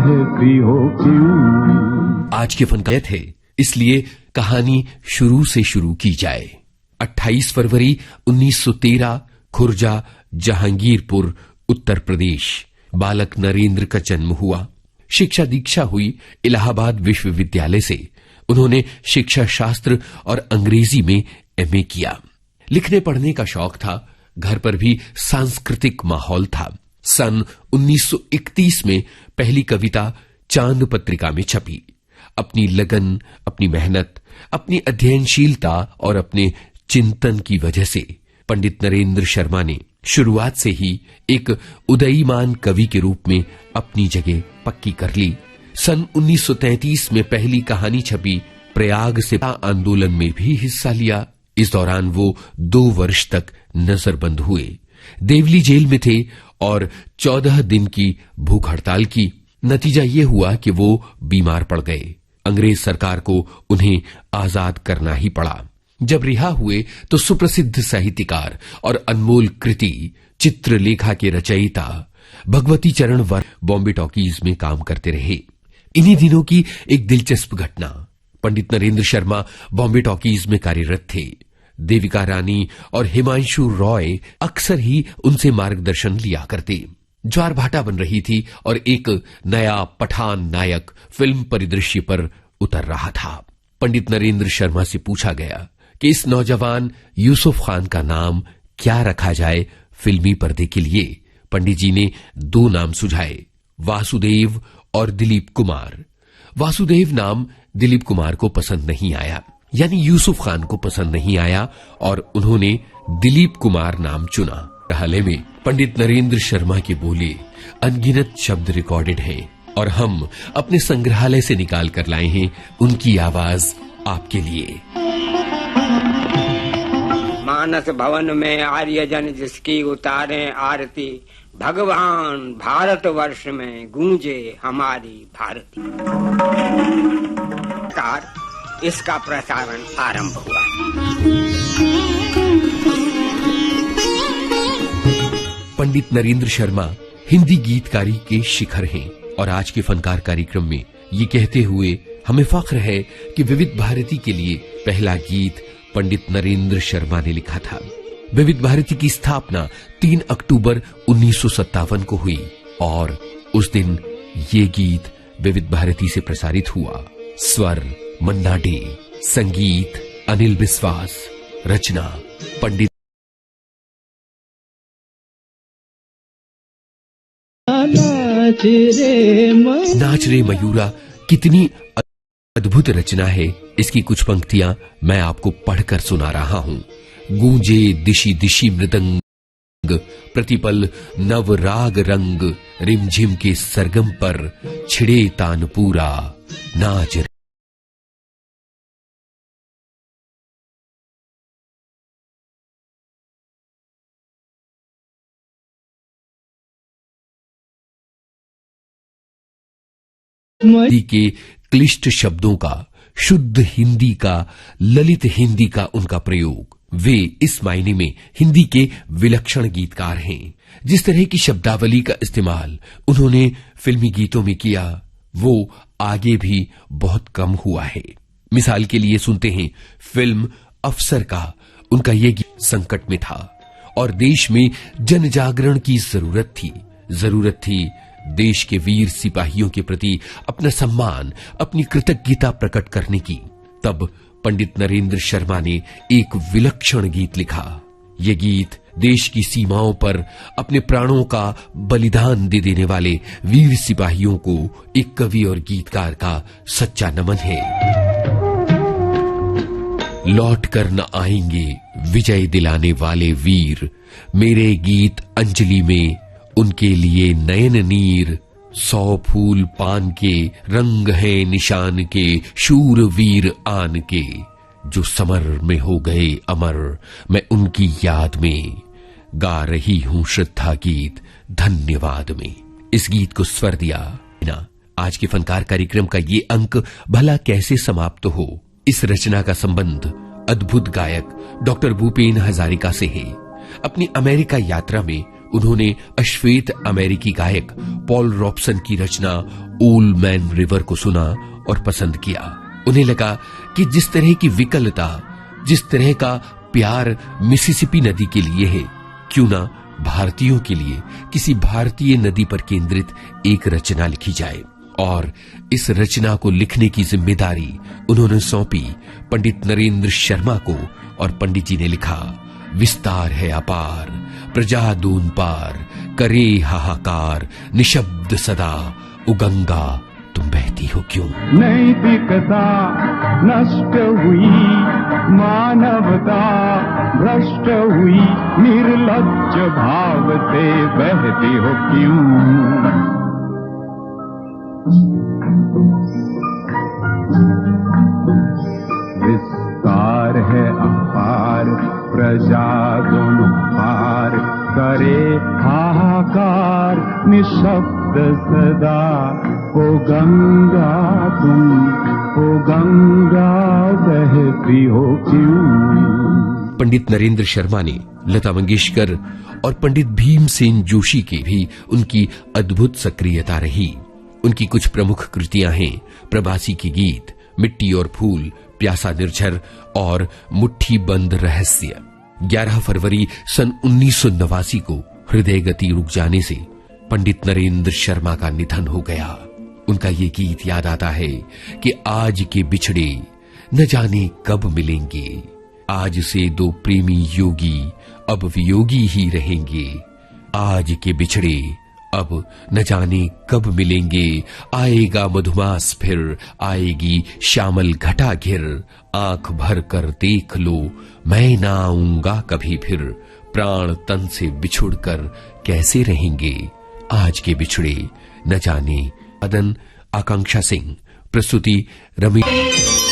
कहती हो क्यों। आज के फनकार थे, इसलिए कहानी शुरू से शुरू की जाए। 28 फरवरी 1913 खुर्जा, जहांगीरपुर, उत्तर प्रदेश। बालक नरेंद्र का जन्म हुआ। शिक्षा दीक्षा हुई इलाहाबाद विश्वविद्यालय से। उन्होंने शिक्षा शास्त्र और अंग्रेजी में एमए किया। लिखने पढ़ने का शौक था। घर पर भी सांस्कृतिक माहौल था। सन 1931 में पहली कविता चांद पत्रिका में छपी। अपनी लगन, अपनी मेहनत, अपनी अध्ययनशीलता और अपने चिंतन की वजह से पंडित नरेंद्र शर्मा ने शुरुआत से ही एक उदयीमान कवि के रूप में अपनी जगह पक्की कर ली। सन 1933 में पहली कहानी छपी। प्रयाग से आंदोलन में भी हिस्सा लिया। इस दौरान वो 2 वर्ष तक नजरबंद हुए। देवली जेल में थे और 14 दिन की भूख हड़ताल की। नतीजा ये हुआ कि वो बीमार पड़ गए। अंग्रेज सरकार को उन्हें आजाद करना ही पड़ा। जब रिहा हुए तो सुप्रसिद्ध साहित्यकार और अनमोल कृति चित्रलेखा के रचयिता भगवती चरण वर्मा बॉम्बे टॉकीज में काम करते रहे। इन्हीं दिनों की एक दिलचस्प घटना। पंडित नरेंद्र शर्मा बॉम्बे टॉकीज में कार्यरत थे। देविका रानी और हिमांशु रॉय अक्सर ही उनसे मार्गदर्शन लिया करते। ज्वार भाटा बन रही थी और एक नया पठान नायक फिल्म परिदृश्य पर उतर रहा था। पंडित नरेंद्र शर्मा से पूछा गया कि इस नौजवान यूसुफ खान का नाम क्या रखा जाए फिल्मी पर्दे के लिए। पंडित जी ने 2 नाम सुझाए, वासुदेव और दिलीप कुमार। वासुदेव नाम दिलीप कुमार को पसंद नहीं आया, यानी यूसुफ खान को पसंद नहीं आया, और उन्होंने दिलीप कुमार नाम चुना। हाले में पंडित नरेंद्र शर्मा के बोले अनगिनत शब्द रिकॉर्डेड हैं और हम अपने संग्रहालय से निकाल कर लाए हैं उनकी आवाज आपके लिए। मानस भवन में आर्यजन जिसकी उतारे आरती, भगवान भारत वर्ष में गूंजे हमारी भारती। इसका प्रसारण आरंभ हुआ। पंडित नरेंद्र शर्मा हिंदी गीतकारी के शिखर हैं और आज के फनकार कार्यक्रम में ये कहते हुए हमें फख्र है कि विविध भारती के लिए पहला गीत पंडित नरेंद्र शर्मा ने लिखा था। विविध भारती की स्थापना 3 अक्टूबर 1957 को हुई और उस दिन ये गीत विविध भारती से प्रसारित हुआ। स्वर मन्ना डे, संगीत अनिल बिस्वास, रचना पंडित। नाच रे मयूरा कितनी अद्भुत रचना है। इसकी कुछ पंक्तियां मैं आपको पढ़कर सुना रहा हूं। गूंजे दिशि दिशि मृदंग, प्रतिपल नव राग रंग, रिमझिम के सरगम पर छिड़े तानपूरा, नाच के क्लिष्ट शब्दों का, शुद्ध हिंदी का, ललित हिंदी का उनका प्रयोग। वे इस मायने में हिंदी के विलक्षण गीतकार हैं। जिस तरह की शब्दावली का इस्तेमाल उन्होंने फिल्मी गीतों में किया वो आगे भी बहुत कम हुआ है। मिसाल के लिए सुनते हैं फिल्म अफसर का उनका यह गीत संकट में था और देश में जन जागरण की जरूरत थी देश के वीर सिपाहियों के प्रति अपना सम्मान, अपनी कृतज्ञता प्रकट करने की। तब पंडित नरेंद्र शर्मा ने एक विलक्षण गीत लिखा। यह गीत देश की सीमाओं पर अपने प्राणों का बलिदान दे देने वाले वीर सिपाहियों को एक कवि और गीतकार का सच्चा नमन है। लौट कर न आएंगे विजय दिलाने वाले वीर, मेरे गीत अंजलि में उनके लिए नयन नीर। 100 फूल पान के रंग है निशान के, शूर वीर आन के, जो समर में हो गए अमर, मैं उनकी याद में गा रही हूं श्रद्धा गीत धन्यवाद में। इस गीत को स्वर दिया। आज के फनकार कार्यक्रम का ये अंक भला कैसे समाप्त हो। इस रचना का संबंध अद्भुत गायक डॉक्टर भूपेन हजारिका से है। अपनी अमेरिका यात्रा में उन्होंने अश्वेत अमेरिकी गायक पॉल रॉबसन की रचना ओल्ड मैन रिवर को सुना और पसंद किया। उन्हें लगा कि जिस तरह की विकलता, जिस तरह का प्यार मिसिसिपी नदी के लिए है, क्यों ना भारतीयों के लिए किसी भारतीय नदी पर केंद्रित एक रचना लिखी जाए। और इस रचना को लिखने की जिम्मेदारी उन्होंने सौंपी पंडित नरेंद्र शर्मा को, और पंडित जी ने लिखा, विस्तार है अपार, प्रजा दून पार, करे हाहाकार, निशब्द सदा, ओ गंगा तुम बहती हो क्यों। नैतिकता नष्ट हुई, मानवता भ्रष्ट हुई, निर्लज्ज भाव से बहती हो क्यों। विस्तार है अपार, प्रजा दोनों पार, करे हाहाकार, निशब्द सदा, ओ गंगा तुम, ओ गंगा बहती हो क्यों। पंडित नरेंद्र शर्मा ने लता मंगेशकर और पंडित भीमसेन जोशी की भी उनकी अद्भुत सक्रियता रही। उनकी कुछ प्रमुख कृतियां हैं प्रवासी के गीत, मिट्टी और फूल, प्यासा निर्झर और मुट्ठी बंद रहस्य। 11 फरवरी सन 1989 को हृदय गति रुक जाने से पंडित नरेंद्र शर्मा का निधन हो गया। उनका ये गीत याद आता है कि आज के बिछड़े न जाने कब मिलेंगे, आज से दो प्रेमी योगी अब वियोगी ही रहेंगे, आज के बिछड़े अब न जाने कब मिलेंगे, आएगा मधुमास फिर, आएगी श्यामल घटा घिर, आंख भर कर देख लो मैं ना आऊंगा कभी फिर, प्राण तन से बिछुड़कर कैसे रहेंगे, आज के बिछड़े न जाने। मदन आकांक्षा सिंह, प्रस्तुति रमेश।